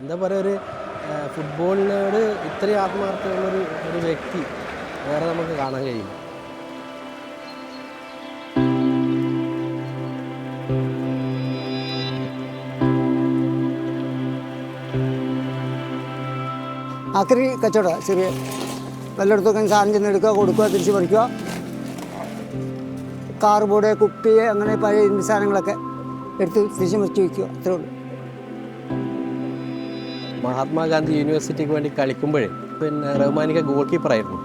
എന്താ പറയുക, ഒരു ഫുട്ബോളിനോട് ഇത്രയും ആത്മാർത്ഥമുള്ളൊരു വ്യക്തി വേറെ നമുക്ക് കാണാൻ കഴിയും. ആക്രി കച്ചവടം ചെറിയ വല്ലയിടത്തൊക്കെ സാധനം ചെന്നെടുക്കുക, കൊടുക്കുക, തിരിച്ച് പറിക്കുക. കാർബോർഡ്, കുപ്പി, അങ്ങനെ പഴയ സാധനങ്ങളൊക്കെ എടുത്ത് തിരിച്ച് മറിച്ച് വയ്ക്കുക, അത്രേ ഉള്ളൂ. മഹാത്മാഗാന്ധി യൂണിവേഴ്സിറ്റിക്ക് വേണ്ടി കളിക്കുമ്പോഴേ റഹ്മാനിക്ക ഗോൾ കീപ്പറായിരുന്നു.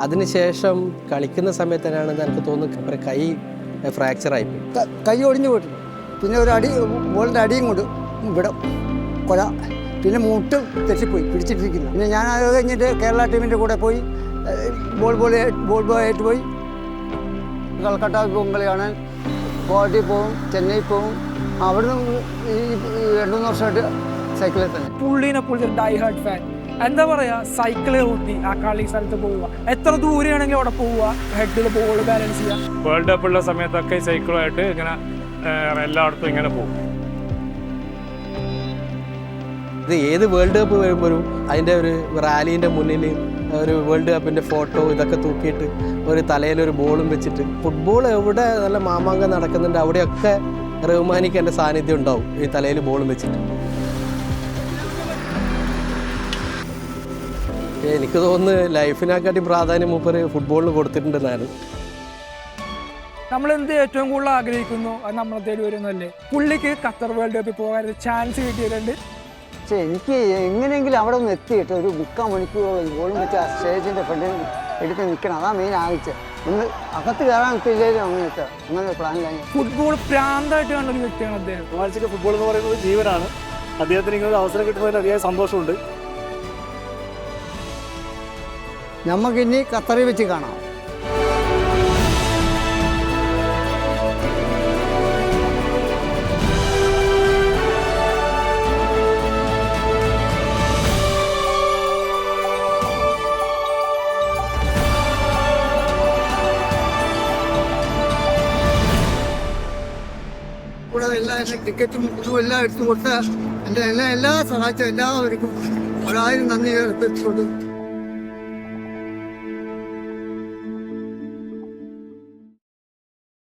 അതിനുശേഷം കളിക്കുന്ന സമയത്ത് തന്നെയാണ് എനിക്ക് തോന്നുന്നു കൈ ഫ്രാക്ചറായിപ്പോയി, കൈ ഒടിഞ്ഞു പോയിട്ടുണ്ട്. പിന്നെ ഒരു അടി, ബോളിൻ്റെ അടിയും കൊണ്ട് ഇവിടെ കൊല, പിന്നെ മുട്ടും തെറ്റിപ്പോയി പിടിച്ചിട്ടിരിക്കുന്നു. പിന്നെ ഞാൻ അത് കഴിഞ്ഞിട്ട് കേരള ടീമിൻ്റെ കൂടെ പോയി ബോൾ ബോയ് ആയിട്ട് പോയി. കൽക്കട്ട പോകുമ്പോൾ കാണാൻ ഗുവാഹട്ടി പോവും, ചെന്നൈ പോവും. അവിടുന്ന് ഈ 2-3 വർഷമായിട്ട് സൈക്കിളിൽ തന്നെ. പുള്ളീനെ പുള്ളി ഡൈ ഹാർഡ് ഫാൻ. എന്താ പറയുക, സൈക്കിള് കൂട്ടി ആ കളി സ്ഥലത്ത് പോവുക, എത്ര ദൂരെയാണെങ്കിലും അവിടെ പോവുക, ഹെഡിൽ ബോൾ ബാലൻസ് ചെയ്യുക. വേൾഡ് കപ്പുള്ള സമയത്തൊക്കെ സൈക്കിളുമായിട്ട് ഇങ്ങനെ എല്ലായിടത്തും ഇങ്ങനെ പോകും. ഇത് ഏത് വേൾഡ് കപ്പ് വരുമ്പോഴും അതിൻ്റെ ഒരു റാലീൻ്റെ മുന്നിൽ ഒരു വേൾഡ് കപ്പിൻ്റെ ഫോട്ടോ ഇതൊക്കെ തൂക്കിയിട്ട് ഒരു തലയിലൊരു ബോളും വെച്ചിട്ട് ഫുട്ബോൾ എവിടെ നല്ല മാമാങ്കം നടക്കുന്നുണ്ട് അവിടെയൊക്കെ റഹ്മാനിക്ക് എൻ്റെ സാന്നിധ്യം ഉണ്ടാവും, ഈ തലയിൽ ബോളും വെച്ചിട്ട്. എനിക്ക് തോന്നുന്നു ലൈഫിനെക്കാട്ടി പ്രാധാന്യം മൂപ്പര് ഫുട്ബോളിന് കൊടുത്തിട്ടുണ്ടെന്നാണ്. നമ്മളെന്ത് ഏറ്റവും കൂടുതൽ ആഗ്രഹിക്കുന്നു അത് നമ്മളെ തേടി വരുന്നല്ലേ. പുള്ളിക്ക് ഖത്തർ വേൾഡ് കപ്പിൽ പോകാൻ ചാൻസ് കിട്ടിയിട്ടുണ്ട്. പക്ഷേ എനിക്ക് എങ്ങനെയെങ്കിലും അവിടെ ഒന്ന് എത്തിയിട്ട് ഒരു 3/4 മണിക്കൂറോളം ബോളും വെച്ച് ആ സ്റ്റേജിൻ്റെ ഫ്രണ്ടിൽ എടുത്ത് നിൽക്കണം, അതാ മെയിൻ ആവശ്യം. ഒന്ന് അകത്ത് കയറാൻ എത്തിയില്ലേലും അങ്ങനെ പ്ലാനിലായി. ഫുട്ബോൾ പ്രാന്തായിട്ട് കണ്ട ഒരു വ്യക്തിയാണ് അദ്ദേഹം. റഹ്മാനിക്ക് ഫുട്ബോൾ എന്ന് പറയുന്നത് ജീവനാണ്. അദ്ദേഹത്തിന് ഇങ്ങനെ ഒരു അവസരം കിട്ടുന്നതിൽ അതിയായ സന്തോഷമുണ്ട്. നമുക്കിനി ഖത്തറിൽ വെച്ച് കാണാം. കൂടാതെ എല്ലാ ടിക്കറ്റും ഇതും എല്ലാം എടുത്തു കൊടുത്ത എല്ലാ സഹായിച്ച എല്ലാവർക്കും 1000 നന്ദി.